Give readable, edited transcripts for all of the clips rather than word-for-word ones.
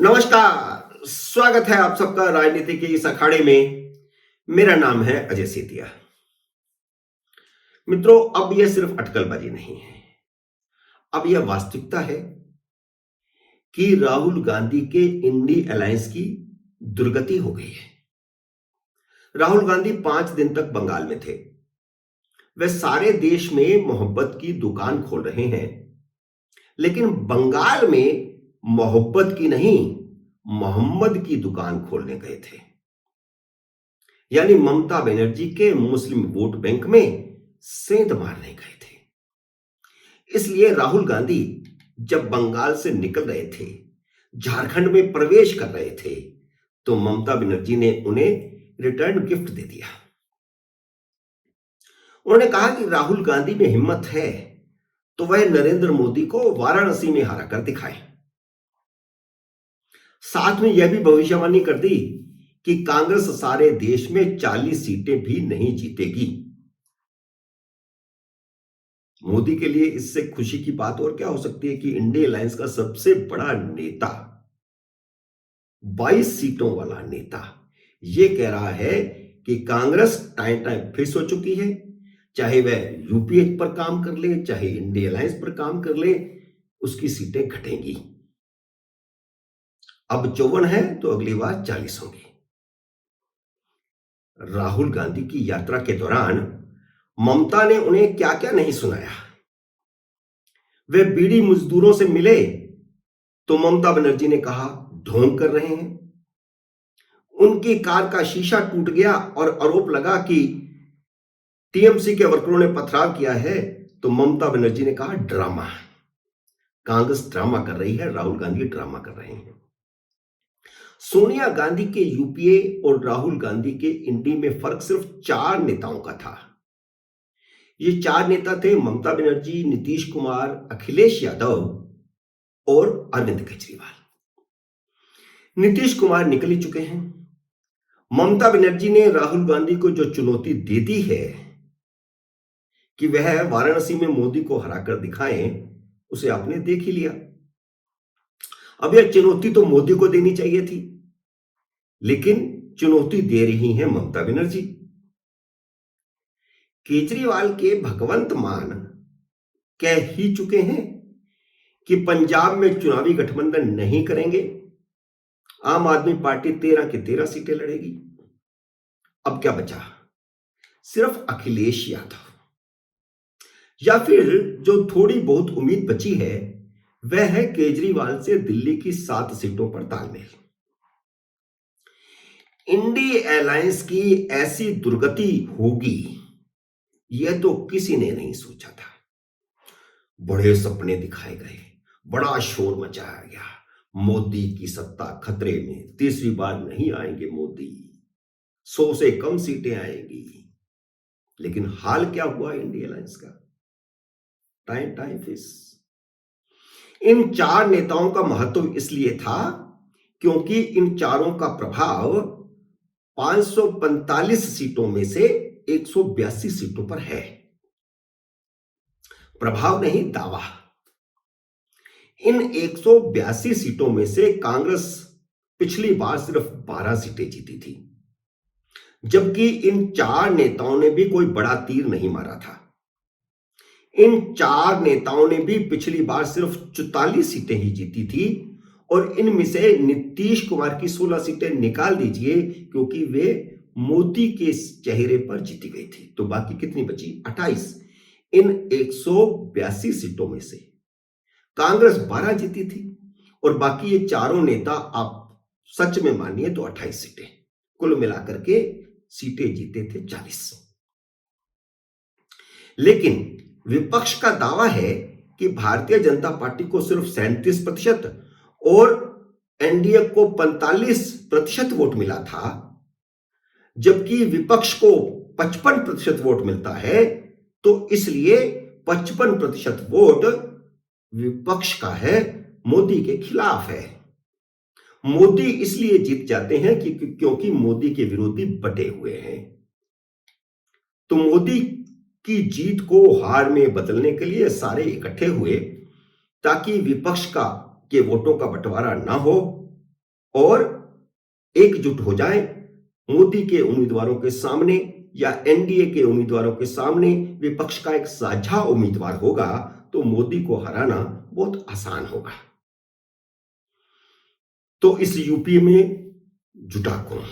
नमस्कार, स्वागत है आप सबका राजनीति के इस अखाड़े में। मेरा नाम है अजय सेतिया। मित्रों, अब यह सिर्फ अटकलबाजी नहीं है, अब यह वास्तविकता है कि राहुल गांधी के इंडी अलायंस की दुर्गति हो गई है। राहुल गांधी 5 दिन तक बंगाल में थे। वे सारे देश में मोहब्बत की दुकान खोल रहे हैं, लेकिन बंगाल में मोहब्बत की नहीं, मोहम्मद की दुकान खोलने गए थे। यानी ममता बनर्जी के मुस्लिम वोट बैंक में सेंध मारने गए थे। इसलिए राहुल गांधी जब बंगाल से निकल रहे थे, झारखंड में प्रवेश कर रहे थे, तो ममता बनर्जी ने उन्हें रिटर्न गिफ्ट दे दिया। उन्होंने कहा कि राहुल गांधी में हिम्मत है तो वह नरेंद्र मोदी को वाराणसी में हरा कर दिखाए। साथ में यह भी भविष्यवाणी कर दी कि कांग्रेस सारे देश में 40 सीटें भी नहीं जीतेगी। मोदी के लिए इससे खुशी की बात और क्या हो सकती है कि इंडिया अलायंस का सबसे बड़ा नेता, 22 सीटों वाला नेता, यह कह रहा है कि कांग्रेस टाइम फिक्स हो चुकी है। चाहे वह यूपीए पर काम कर ले, चाहे इंडिया अलायंस पर काम कर ले, उसकी सीटें घटेंगी। अब 54 है तो अगली बार 40 होंगी। राहुल गांधी की यात्रा के दौरान ममता ने उन्हें क्या क्या नहीं सुनाया। वे बीड़ी मजदूरों से मिले तो ममता बनर्जी ने कहा ढोंग कर रहे हैं। उनकी कार का शीशा टूट गया और आरोप लगा कि टीएमसी के वर्करों ने पथराव किया है, तो ममता बनर्जी ने कहा ड्रामा। कांग्रेस ड्रामा कर रही है, राहुल गांधी ड्रामा कर रहे हैं। सोनिया गांधी के यूपीए और राहुल गांधी के इंडी में फर्क सिर्फ 4 नेताओं का था। ये 4 नेता थे ममता बनर्जी, नीतीश कुमार, अखिलेश यादव और अरविंद केजरीवाल। नीतीश कुमार निकल ही चुके हैं। ममता बनर्जी ने राहुल गांधी को जो चुनौती दे दी है कि वह वाराणसी में मोदी को हराकर दिखाएं, उसे आपने देख ही लिया। अब यह चुनौती तो मोदी को देनी चाहिए थी, लेकिन चुनौती दे रही हैं ममता बनर्जी। केजरीवाल के भगवंत मान कह ही चुके हैं कि पंजाब में चुनावी गठबंधन नहीं करेंगे। आम आदमी पार्टी 13 की 13 सीटें लड़ेगी। अब क्या बचा? सिर्फ अखिलेश यादव, या फिर जो थोड़ी बहुत उम्मीद बची है वह है केजरीवाल से दिल्ली की 7 सीटों पर तालमेल। इंडिया अलायंस की ऐसी दुर्गति होगी यह तो किसी ने नहीं सोचा था। बड़े सपने दिखाए गए, बड़ा शोर मचाया गया, मोदी की सत्ता खतरे में, तीसरी बार नहीं आएंगे मोदी, 100 से कम सीटें आएंगी। लेकिन हाल क्या हुआ इंडिया अलायंस का? Time fix. इन 4 नेताओं का महत्व इसलिए था क्योंकि इन चारों का प्रभाव 545 सीटों में से 182 सीटों पर है। प्रभाव नहीं, दावा। इन 182 सीटों में से कांग्रेस पिछली बार सिर्फ 12 सीटें जीती थी, जबकि इन 4 नेताओं ने भी कोई बड़ा तीर नहीं मारा था। इन 4 नेताओं ने भी पिछली बार सिर्फ 44 सीटें ही जीती थी, और इनमें से नीतीश कुमार की 16 सीटें निकाल दीजिए क्योंकि वे मोदी के चेहरे पर जीती गई थी, तो बाकी कितनी बची? 28। इन 182 सीटों में से कांग्रेस 12 जीती थी और बाकी ये चारों नेता आप सच में मानिए तो 28 सीटें, कुल मिलाकर के सीटें जीते थे 40। लेकिन विपक्ष का दावा है कि भारतीय जनता पार्टी को सिर्फ 37% और एनडीए को 45% वोट मिला था, जबकि विपक्ष को 55% वोट मिलता है, तो इसलिए 55% वोट विपक्ष का है, मोदी के खिलाफ है। मोदी इसलिए जीत जाते हैं क्योंकि मोदी के विरोधी बटे हुए हैं। तो मोदी की जीत को हार में बदलने के लिए सारे इकट्ठे हुए ताकि विपक्ष के वोटों का बंटवारा ना हो और एकजुट हो जाए मोदी के उम्मीदवारों के सामने या एनडीए के उम्मीदवारों के सामने विपक्ष का एक साझा उम्मीदवार होगा तो मोदी को हराना बहुत आसान होगा। तो इस यूपी में जुटा कौन?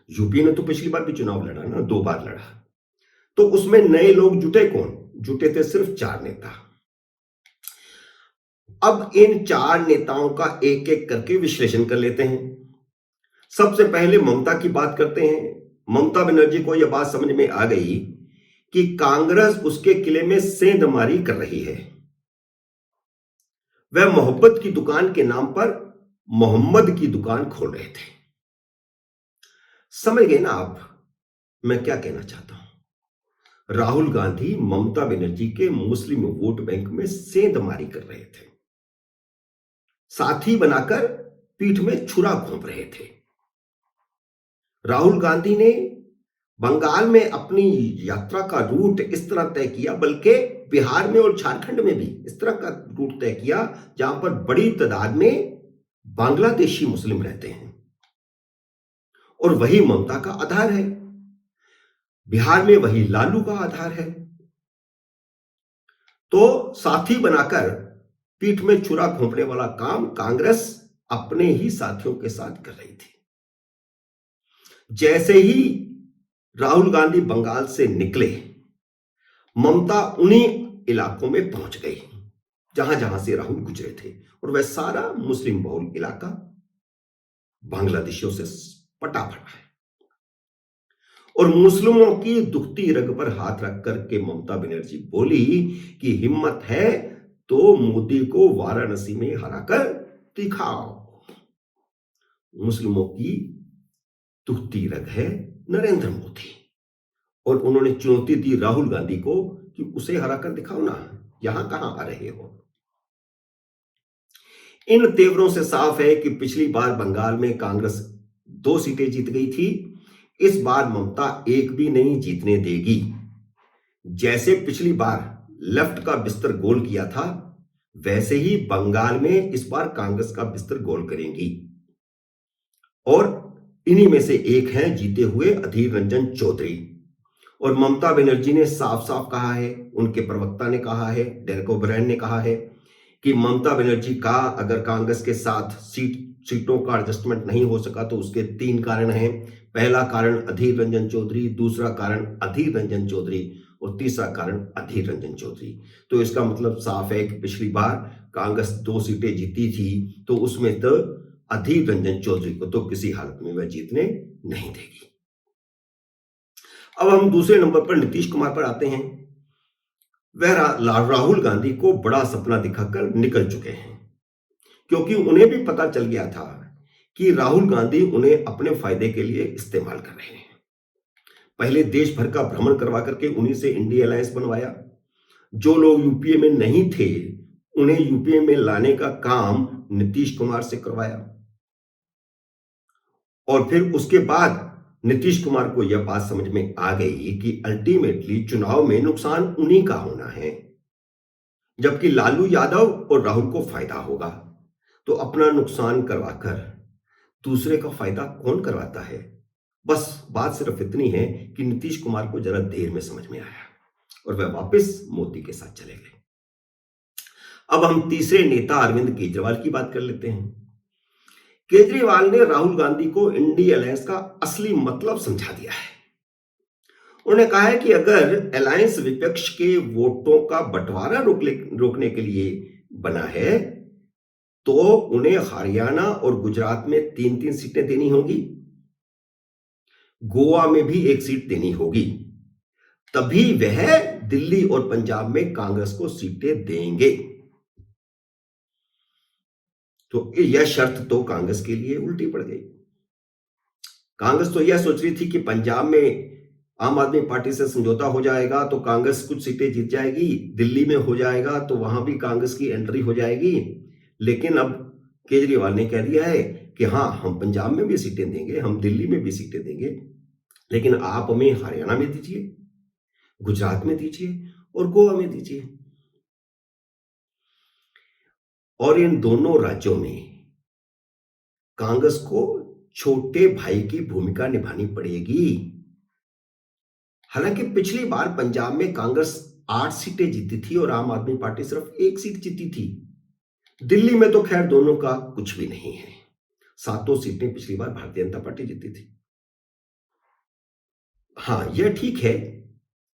यूपी ने तो पिछली बार भी चुनाव लड़ा ना, 2 बार लड़ा। तो उसमें नए लोग जुटे कौन? जुटे थे सिर्फ 4 नेता। अब इन 4 नेताओं का एक एक करके विश्लेषण कर लेते हैं। सबसे पहले ममता की बात करते हैं। ममता बनर्जी को यह बात समझ में आ गई कि कांग्रेस उसके किले में सेंधमारी कर रही है। वह मोहब्बत की दुकान के नाम पर मोहम्मद की दुकान खोल रहे थे। समझ गए ना आप मैं क्या कहना चाहता हूं? राहुल गांधी ममता बनर्जी के मुस्लिम वोट बैंक में सेंधमारी कर रहे थे, साथी बनाकर पीठ में छुरा घोंप रहे थे। राहुल गांधी ने बंगाल में अपनी यात्रा का रूट इस तरह तय किया, बल्कि बिहार में और झारखंड में भी इस तरह का रूट तय किया जहां पर बड़ी तादाद में बांग्लादेशी मुस्लिम रहते हैं और वही ममता का आधार है। बिहार में वही लालू का आधार है। तो साथी बनाकर पीठ में छुरा घोंपने वाला काम कांग्रेस अपने ही साथियों के साथ कर रही थी। जैसे ही राहुल गांधी बंगाल से निकले, ममता उन्हीं इलाकों में पहुंच गई जहां जहां से राहुल गुजरे थे और वह सारा मुस्लिम बहुल इलाका बांग्लादेशियों से पटा पड़ा है। और मुस्लिमों की दुखती रग पर हाथ रख करके ममता बनर्जी बोली कि हिम्मत है तो मोदी को वाराणसी में हराकर दिखाओ। मुस्लिमों की दुखती रग है नरेंद्र मोदी और उन्होंने चुनौती दी राहुल गांधी को कि उसे हराकर दिखाओ ना, यहां कहां आ रहे हो। इन तेवरों से साफ है कि पिछली बार बंगाल में कांग्रेस 2 सीटें जीत गई थी। इस बार ममता एक भी नहीं जीतने देगी। जैसे पिछली बार लेफ्ट का बिस्तर गोल किया था, वैसे ही बंगाल में इस बार कांग्रेस का बिस्तर गोल करेंगी। और इन्हीं में से एक हैं जीते हुए अधीर रंजन चौधरी। और ममता बनर्जी ने साफ साफ कहा है, उनके प्रवक्ता ने कहा है, डेरेक ओब्रायन ने कहा है कि ममता बनर्जी का अगर कांग्रेस के साथ सीटों का एडजस्टमेंट नहीं हो सका तो उसके 3 कारण हैं। पहला कारण अधीर रंजन चौधरी, दूसरा कारण अधीर रंजन चौधरी और तीसरा कारण अधीर रंजन चौधरी। तो इसका मतलब साफ है कि पिछली बार कांग्रेस 2 सीटें जीती थी तो उसमें तो अधीर रंजन चौधरी को तो किसी हालत में वह जीतने नहीं देगी। अब हम दूसरे नंबर पर नीतीश कुमार पर आते हैं। वह राहुल गांधी को बड़ा सपना दिखाकर निकल चुके हैं, क्योंकि उन्हें भी पता चल गया था कि राहुल गांधी उन्हें अपने फायदे के लिए इस्तेमाल कर रहे हैं। पहले देश भर का भ्रमण करवा करके उन्हीं से इंडिया अलायंस बनवाया। जो लोग यूपीए में नहीं थे उन्हें यूपीए में लाने का काम नीतीश कुमार से करवाया। और फिर उसके बाद नीतीश कुमार को यह बात समझ में आ गई कि अल्टीमेटली चुनाव में नुकसान उन्हीं का होना है, जबकि लालू यादव और राहुल को फायदा होगा। तो अपना नुकसान करवाकर दूसरे का फायदा कौन करवाता है? बस बात सिर्फ इतनी है कि नीतीश कुमार को जरा देर में समझ में आया और वह वापस मोदी के साथ चले गए। अब हम तीसरे नेता अरविंद केजरीवाल की बात कर लेते हैं। केजरीवाल ने राहुल गांधी को इंडिया अलायंस का असली मतलब समझा दिया है। उन्होंने कहा है कि अगर अलायंस विपक्ष के वोटों का बंटवारा रोकने के लिए बना है तो उन्हें हरियाणा और गुजरात में 3-3 सीटें देनी होगी, गोवा में भी 1 सीट देनी होगी, तभी वह दिल्ली और पंजाब में कांग्रेस को सीटें देंगे। तो यह शर्त तो कांग्रेस के लिए उल्टी पड़ गई। कांग्रेस तो यह सोच रही थी कि पंजाब में आम आदमी पार्टी से समझौता हो जाएगा तो कांग्रेस कुछ सीटें जीत जाएगी, दिल्ली में हो जाएगा तो वहां भी कांग्रेस की एंट्री हो जाएगी। लेकिन अब केजरीवाल ने कह दिया है कि हाँ, हम पंजाब में भी सीटें देंगे, हम दिल्ली में भी सीटें देंगे, लेकिन आप हमें हरियाणा में दीजिए, गुजरात में दीजिए और गोवा में दीजिए। और इन दोनों राज्यों में कांग्रेस को छोटे भाई की भूमिका निभानी पड़ेगी। हालांकि पिछली बार पंजाब में कांग्रेस 8 सीटें जीती थी और आम आदमी पार्टी सिर्फ 1 सीट जीती थी। दिल्ली में तो खैर दोनों का कुछ भी नहीं है। 7 सीटें पिछली बार भारतीय जनता पार्टी जीती थी। हाँ, यह ठीक है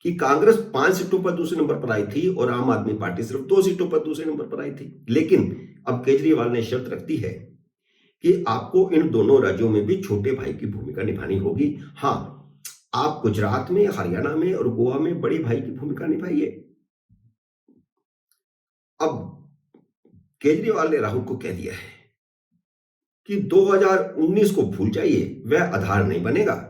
कि कांग्रेस 5 सीटों पर दूसरे नंबर पर आई थी और आम आदमी पार्टी सिर्फ 2 सीटों पर दूसरे नंबर पर आई थी। लेकिन अब केजरीवाल ने शर्त रख दी है कि आपको इन दोनों राज्यों में भी छोटे भाई की भूमिका निभानी होगी। हाँ, आप गुजरात में, हरियाणा में और गोवा में बड़े भाई की भूमिका निभाइए। अब केजरीवाल ने राहुल को कह दिया है कि 2019 को भूल जाइए, वह आधार नहीं बनेगा।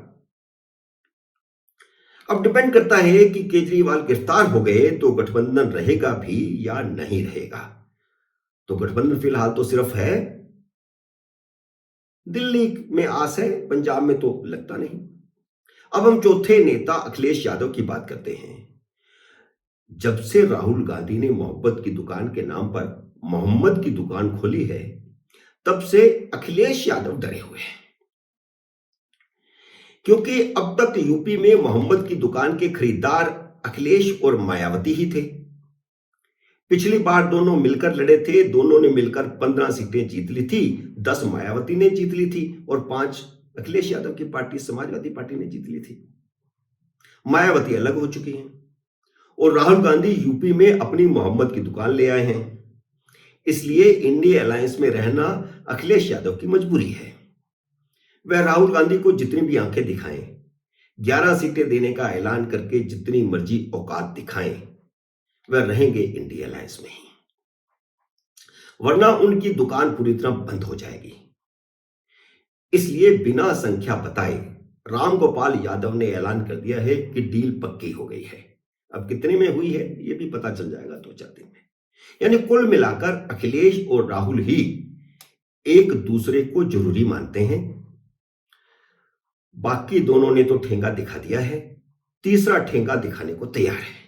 अब डिपेंड करता है कि केजरीवाल गिरफ्तार हो गए तो गठबंधन रहेगा भी या नहीं रहेगा। तो गठबंधन फिलहाल तो सिर्फ है, दिल्ली में आस है, पंजाब में तो लगता नहीं। अब हम चौथे नेता अखिलेश यादव की बात करते हैं। जब से राहुल गांधी ने मोहब्बत की दुकान के नाम पर मोहम्मद की दुकान खोली है, तब से अखिलेश यादव डरे हुए हैं, क्योंकि अब तक यूपी में मोहम्मद की दुकान के खरीदार अखिलेश और मायावती ही थे। पिछली बार दोनों मिलकर लड़े थे, दोनों ने मिलकर 15 सीटें जीत ली थी, 10 मायावती ने जीत ली थी और 5 अखिलेश यादव की पार्टी समाजवादी पार्टी ने जीत ली थी। मायावती अलग हो चुकी हैं और राहुल गांधी यूपी में अपनी मोहम्मद की दुकान ले आए हैं। इसलिए इंडिया अलायंस में रहना अखिलेश यादव की मजबूरी है। वह राहुल गांधी को जितनी भी आंखें दिखाएं, 11 सीटें देने का ऐलान करके जितनी मर्जी औकात दिखाएं, वह रहेंगे इंडिया अलायंस में ही, वरना उनकी दुकान पूरी तरह बंद हो जाएगी। इसलिए बिना संख्या बताए राम गोपाल यादव ने ऐलान कर दिया है कि डील पक्की हो गई है। अब कितने में हुई है यह भी पता चल जाएगा 2-4 दिन में। यानी कुल मिलाकर अखिलेश और राहुल ही एक दूसरे को जरूरी मानते हैं। बाकी दोनों ने तो ठेंगा दिखा दिया है, तीसरा ठेंगा दिखाने को तैयार है।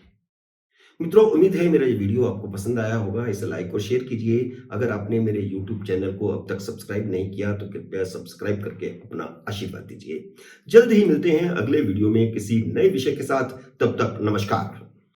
मित्रों, उम्मीद है मेरा ये वीडियो आपको पसंद आया होगा। इसे लाइक और शेयर कीजिए। अगर आपने मेरे YouTube चैनल को अब तक सब्सक्राइब नहीं किया तो कृपया सब्सक्राइब करके अपना आशीर्वाद दीजिए। जल्द ही मिलते हैं अगले वीडियो में किसी नए विषय के साथ। तब तक नमस्कार।